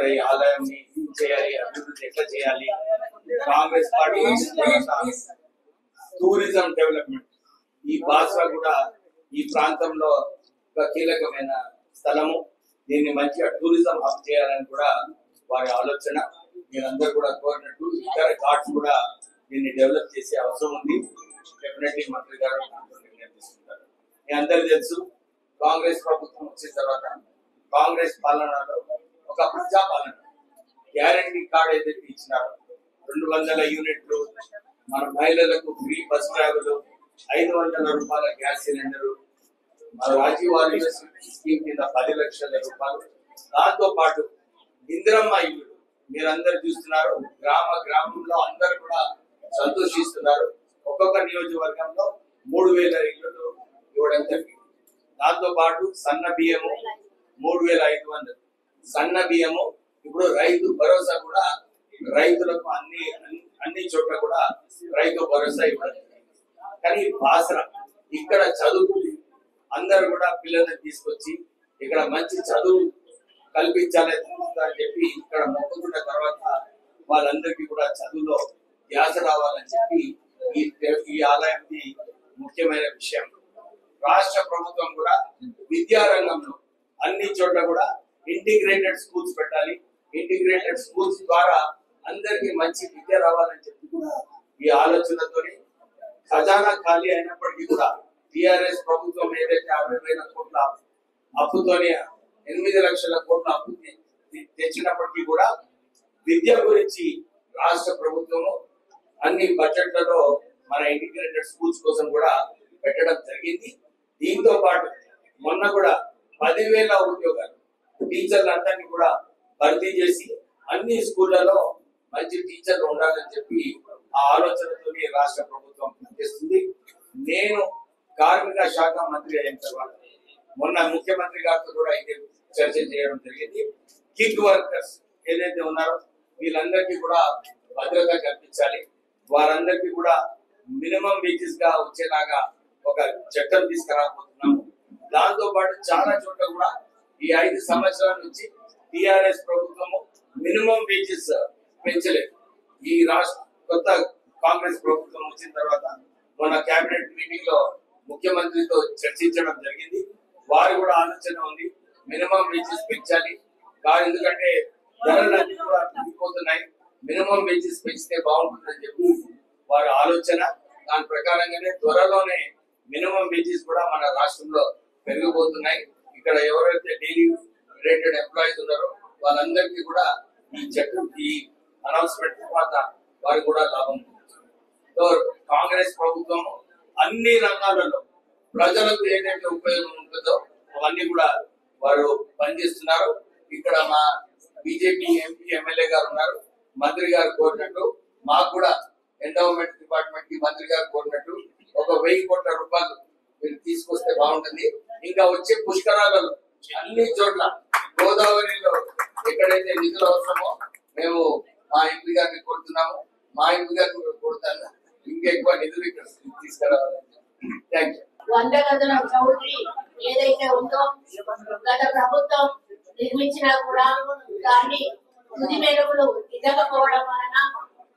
ఇక్కడ ఈ ఆలయాన్ని చేయాలి, అభివృద్ధి ఎట్లా చేయాలి, కాంగ్రెస్ పార్టీ టూరిజం డెవలప్మెంట్ ఈ బాసరా కూడా ఈ ప్రాంతంలో ఒక కీలకమైన స్థలము. దీన్ని మంచిగా టూరిజం హబ్ చేయాలని కూడా వారి ఆలోచన. మీరందరూ కూడా కోరినట్టు ఇతర ఘాట్స్ కూడా దీన్ని డెవలప్ చేసే అవసరం ఉంది. డెఫినెట్లీ మంత్రి గారు నిర్ణయం తీసుకుంటారు. మీ అందరికీ తెలుసు, కాంగ్రెస్ ప్రభుత్వం వచ్చిన తర్వాత కాంగ్రెస్ పాలనలో ఒక ప్రజాపాలన గ్యారంటీ కార్డ్ ఏదైతే ఇచ్చినారో 200 యూనిట్లు, మన మహిళలకు ఫ్రీ బస్ ట్రావెల్, 500 రూపాయల గ్యాస్ సిలిండర్, మన రాజీవ్ ఆరోగ్య స్కీమ్ కింద 10 లక్షల రూపాయలు, దాంతో పాటు ఇందిరమ్మ ఇల్లు మీరందరూ చూస్తున్నారు. గ్రామంలో అందరూ కూడా సంతోషిస్తున్నారు. ఒక్కొక్క నియోజకవర్గంలో 3000 ఇళ్ళు ఇవ్వడం జరిగింది. దాంతో పాటు సన్న బియ్యము 3500 సన్న బియ్యము. ఇప్పుడు రైతు భరోసా కూడా రైతులకు అన్ని చోట్ల కూడా రైతు భరోసా ఇవ్వడం. కానీ బాసరా ఇక్కడ చదువు అందరు కూడా పిల్లల్ని తీసుకొచ్చి ఇక్కడ మంచి చదువు కల్పించాలి అని చెప్పి ఇక్కడ మొక్కుకున్న తర్వాత వాళ్ళందరికీ కూడా చదువులో ధ్యాస రావాలని చెప్పి ఈ ఆలయానికి ముఖ్యమైన విషయం. రాష్ట్ర ప్రభుత్వం కూడా విద్యారంగంలో అన్ని చోట్ల కూడా ఇంటిగ్రేటెడ్ స్కూల్స్ పెట్టాలి. ఇంటిగ్రేటెడ్ స్కూల్స్ ద్వారా అందరికి మంచి విద్య రావాలని చెప్పి కూడా ఈ ఆలోచనతో ఖజానా ఖాళీ అయినప్పటికీ కూడా టిఆర్ఎస్ ప్రభుత్వం ఏదైతే 60,000 కోట్ల అప్పుతోనే 8 లక్షల కోట్ల అప్పు తెచ్చినప్పటికీ కూడా విద్య గురించి రాష్ట్ర ప్రభుత్వము అన్ని బడ్జెట్లలో మన ఇంటిగ్రేటెడ్ స్కూల్స్ కోసం కూడా పెట్టడం జరిగింది. దీంతో పాటు మొన్న కూడా 10,000 ఉద్యోగాలు టీచర్లందరినీ కూడా భర్తీ చేసి అన్ని స్కూళ్లలో మంచి టీచర్లు ఉండాలని చెప్పి ఆ ఆలోచనతో రాష్ట్ర ప్రభుత్వం పనిచేస్తుంది. నేను కార్మిక శాఖ మంత్రి అయిన తర్వాత మొన్న ముఖ్యమంత్రి గారితో కూడా ఇదే చర్చ చేయడం జరిగింది. గిగ్ వర్కర్స్ ఏదైతే ఉన్నారో వీళ్ళందరికీ కూడా భద్రత కల్పించాలి. వారందరికీ కూడా మినిమం వేజెస్ గా వచ్చేలాగా ఒక చట్టం తీసుకురాబోతున్నాము. దాంతో పాటు చాలా చోట్ల కూడా ఈ 5 సంవత్సరాల నుంచి టిఆర్ఎస్ ప్రభుత్వము మినిమం వేజెస్ పెంచలేదు. ఈ రాష్ట్ర కొత్త కాంగ్రెస్ ప్రభుత్వం వచ్చిన తర్వాత మన కేబినెట్ మీటింగ్ లో ముఖ్యమంత్రితో చర్చించడం జరిగింది. వారి కూడా ఆలోచన ఉంది మినిమం వేజెస్ పెంచాలి. ఎందుకంటే ధరలన్నీ కూడా పెరిగిపోతున్నాయి, మినిమం వేజెస్ పెంచితే బాగుంటుందని చెప్పి వారి ఆలోచన. దాని ప్రకారంగానే త్వరలోనే మినిమం వేజెస్ కూడా మన రాష్ట్రంలో పెరిగిపోతున్నాయి. ఇక్కడ ఎవరైతే డైలీ రిలేటెడ్ ఎంప్లాయీస్ ఉన్నారో వాళ్ళందరికీ కూడా ఈ చట్టం ఈ అనౌన్స్మెంట్ తర్వాత వారికి కూడా లాభం. కాంగ్రెస్ ప్రభుత్వం అన్ని రంగాలలో ప్రజలకు ఏదైతే ఉపయోగం ఉంటుందో అవన్నీ కూడా వారు పనిచేస్తున్నారు. ఇక్కడ మా బీజేపీ ఎంపీ ఎమ్మెల్యే గారు ఉన్నారు. మంత్రి గారు కోరినట్టు మాకు కూడా ఎండోమెంట్ డిపార్ట్మెంట్ కి మంత్రి గారు కోరినట్టు 1,000 కోట్ల రూపాయలు మీరు తీసుకొస్తే బాగుంటుంది. ఇంకా వచ్చే పుష్కరాలలో అన్ని చోట్ల గోదావరిలో ఎక్కడైతే నిధులు అవసరమో మేము మా ఎంపీ గారిని కోరుతున్నాము. మా ఎంపీ గారిని కోరుతాను ఇంకా ఎక్కువ నిధులు ఇక్కడ తీసుకురావాలని. Thank you. 100 గదుల చౌటరీ ఏదైతే ఉందో గత ప్రభుత్వం నిర్మించినా కూడా దాన్ని తుది మెరుగులు ఇవ్వకపోవడం వలన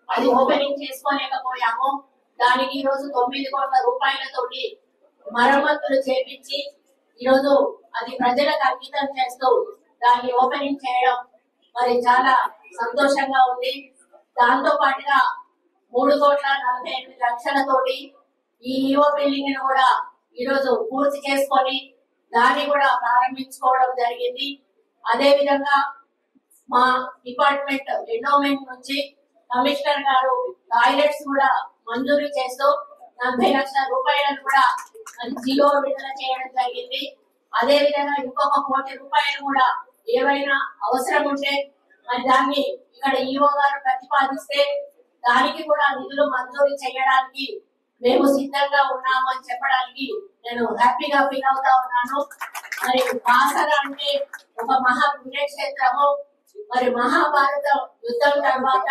అది ఓపెనింగ్ చేసుకోలేకపోయాము. దానికి ఈ రోజు 9 కోట్ల రూపాయలతోటి మరమ్మతులు చేపించి ఈరోజు అది ప్రజలకు అంకితం చేస్తూ దాన్ని ఓపెనింగ్ చేయడం మరి చాలా సంతోషంగా ఉంది. దాంతో పాటుగా 3,48,00,000తోటి ఈ ఈవో బిల్డింగ్ ని కూడా ఈరోజు పూర్తి చేసుకొని దాన్ని కూడా ప్రారంభించుకోవడం జరిగింది. అదే విధంగా మా డిపార్ట్మెంట్ ఎండోమెంట్ నుంచి కమిషనర్ గారు టాయిలెట్స్ కూడా మంజూరు చేస్తూ 40 లక్షల రూపాయలను కూడా జియో విడుదల చేయడం జరిగింది. అదే విధంగా ఇంకొక 1 కోటి రూపాయలు కూడా ఏవైనా అవసరం ఉంటే మరి దాన్ని ఇక్కడ ఈఓ గారు ప్రతిపాదిస్తే దానికి కూడా నిధులు మంజూరు చేయడానికి మేము సిద్ధంగా ఉన్నాము అని చెప్పడానికి నేను హ్యాపీగా ఫీల్ అవుతా ఉన్నాను. మరి బాసరా అంటే ఒక మహా పుణ్యక్షేత్రము. మరి మహాభారత యుద్ధం తర్వాత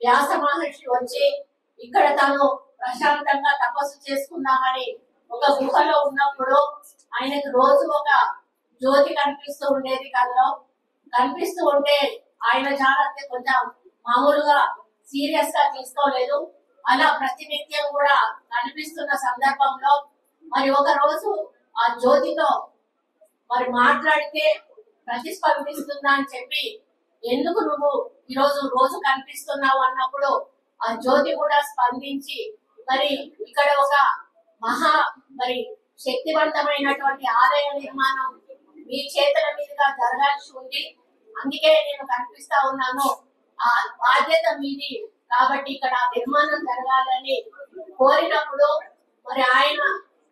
వ్యాస మహర్షి వచ్చి ఇక్కడ తను ప్రశాంతంగా తపస్సు చేసుకుందామని ఒక గుహలో ఉన్నప్పుడు ఆయనకు రోజు ఒక జ్యోతి కనిపిస్తూ ఉండేది. కల్లో కనిపిస్తూ ఉంటే ఆయన చాలా కొంచెం మామూలుగా సీరియస్ గా తీసుకోలేదు. అలా ప్రతినిత్యం కూడా కనిపిస్తున్న సందర్భంలో మరి ఒక రోజు ఆ జ్యోతితో మరి మాట్లాడితే ప్రతిస్పందిస్తుందా అని చెప్పి ఎందుకు నువ్వు రోజు కనిపిస్తున్నావు అన్నప్పుడు ఆ జ్యోతి కూడా స్పందించి మరి ఇక్కడ ఒక మరి శక్తివంతమైనటువంటి ఆలయ నిర్మాణం మీ చేతుల మీదుగా జరగాల్సి ఉంది, అందుకే నేను కనిపిస్తా ఉన్నాను, ఆ బాధ్యత మీది కాబట్టి ఇక్కడ నిర్మాణం జరగాలని కోరినప్పుడు మరి ఆయన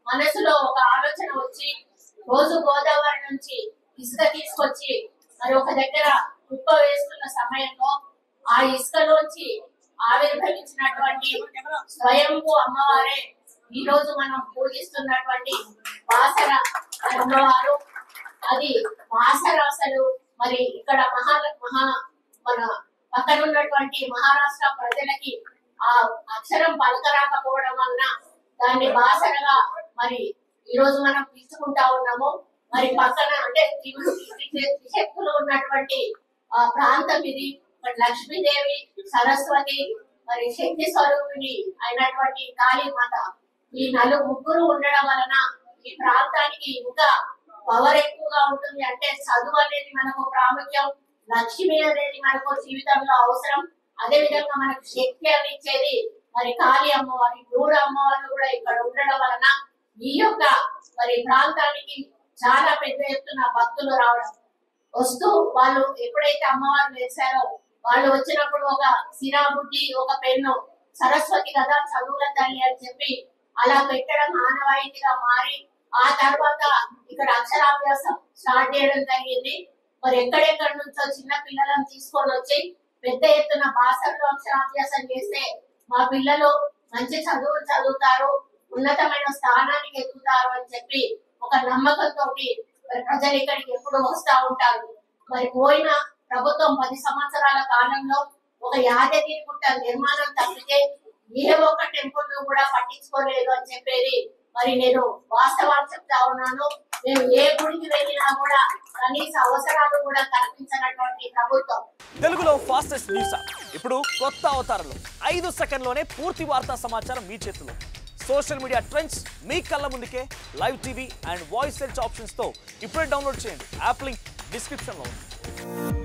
మనసులో ఒక ఆలోచన వచ్చి రోజు గోదావరి నుంచి ఇసుక తీసుకొచ్చి మరి ఒక దగ్గర కుప్ప వేస్తున్న సమయంలో ఆ ఇసుకలోంచి ఆవిర్భవించినటువంటి స్వయంభూ అమ్మవారే ఈ రోజు మనం పూజిస్తున్నటువంటి బాసర అమ్మవారు. అది బాసర అసలు మరి ఇక్కడ మన పక్కన ఉన్నటువంటి మహారాష్ట్ర ప్రజలకి ఆ అక్షరం పలకరాకపోవడం వలన దాన్ని బాసరగా మరి ఈ రోజు మనం పిలుచుకుంటా ఉన్నాము. మరి పక్కన అంటే శక్తులు ఉన్నటువంటి ఆ ప్రాంతం ఇది. మరి లక్ష్మీదేవి, సరస్వతి, మరి శక్తి స్వరూపిణి అయినటువంటి కాళీమాత ఈ ముగ్గురు ఉండడం వలన ఈ ప్రాంతానికి ఇంకా పవర్ ఎక్కువగా ఉంటుంది. అంటే చదువు అనేది మనకు ప్రాముఖ్యం, లక్ష్మి అనేది మనకు జీవితంలో అవసరం, అదే విధంగా మనకు శక్తి అందించేది మరి కాళీ అమ్మవారి, 3 అమ్మవార్లు కూడా ఇక్కడ ఉండడం వలన ఈ యొక్క మరి ప్రాంతానికి చాలా పెద్ద ఎత్తున భక్తులు రావడం వస్తూ వాళ్ళు ఎప్పుడైతే అమ్మవారు వేశారో వాళ్ళు వచ్చినప్పుడు ఒక సిరాబుద్ధి, ఒక పెన్ను, సరస్వతి కదా చదువుల తల్లి అని చెప్పి అలా పెట్టడం ఆనవాయితీగా మారి ఆ తర్వాత ఇక్కడ అక్షరాభ్యాసం స్టార్ట్ చేయడం జరిగింది. మరి ఎక్కడెక్కడి నుంచో చిన్న పిల్లలను తీసుకొని వచ్చి పెద్ద ఎత్తున భాషల్లో అక్షరాభ్యాసం చేస్తే మా పిల్లలు మంచి చదువులు చదువుతారు, ఉన్నతమైన స్థానానికి ఎదుగుతారు అని చెప్పి ఒక నమ్మకంతో మరి ప్రజలు ఇక్కడికి ఎప్పుడు వస్తా ఉంటారు. మరి పోయిన ప్రభుత్వం 10 సంవత్సరాల కాలంలో ఒక యాదగిరి గుట్ట నిర్మాణం తప్పితే ఏ ఒక్క టెంపుల్ కూడా పట్టించుకోలేదు అని చెప్పేది మరి నేను వాస్తవాలు చెప్తా ఉన్నాను. మేము ఏ గుడికి వెళ్ళినా కూడా కనీస అవసరాలు కూడా కల్పించినటువంటి ప్రభుత్వం. తెలుగులో ఫాస్టెస్ట్ న్యూస్ ఇప్పుడు కొత్త అవతారంలో 5 సెకండ్లోనే పూర్తి వార్తా సమాచారం మీ చేతిలో. సోషల్ మీడియా ట్రెండ్స్ మీ కళ్ళ ముందుకే live TV and voice search options తో ఇప్పుడే డౌన్లోడ్ చేయండి. యాప్ లింక్ డిస్క్రిప్షన్ లో ఉంది.